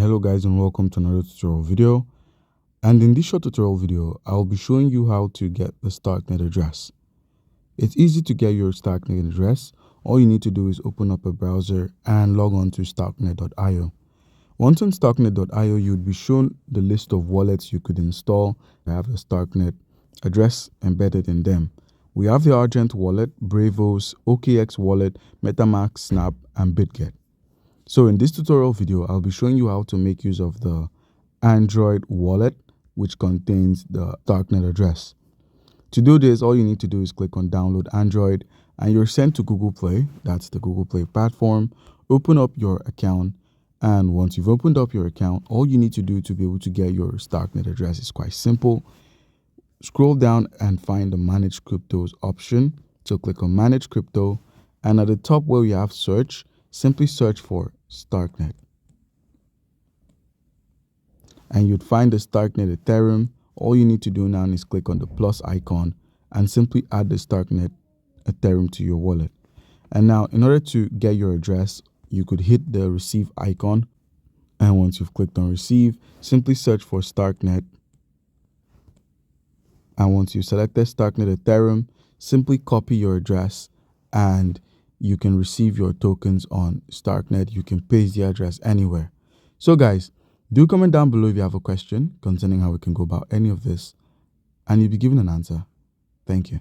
Hello guys, and welcome to another tutorial video. And in this short tutorial video, I'll be showing you how to get the Starknet address. It's easy to get your Starknet address. All you need to do is open up a browser and log on to starknet.io. Once on starknet.io, you'd be shown the list of wallets you could install that have the Starknet address embedded in them. We have the Argent wallet, Bravos, OKX wallet, MetaMask, Snap, and BitGet. So in this tutorial video, I'll be showing you how to make use of the Android wallet, which contains the Starknet address. To do this, all you need to do is click on download Android and you're sent to Google Play. That's the Google Play platform. Open up your account. And once you've opened up your account, all you need to do to be able to get your Starknet address is quite simple. Scroll down and find the Manage Cryptos option. So click on Manage Crypto. And at the top where we have search, simply search for Starknet. And you'd find the Starknet Ethereum. All you need to do now is click on the plus icon and simply add the Starknet Ethereum to your wallet. And now in order to get your address, you could hit the receive icon. And once you've clicked on receive, simply search for Starknet. And once you've selected Starknet Ethereum, simply copy your address and you can receive your tokens on Starknet. You can paste the address anywhere. So guys, do comment down below if you have a question concerning how we can go about any of this, and you'll be given an answer. Thank you.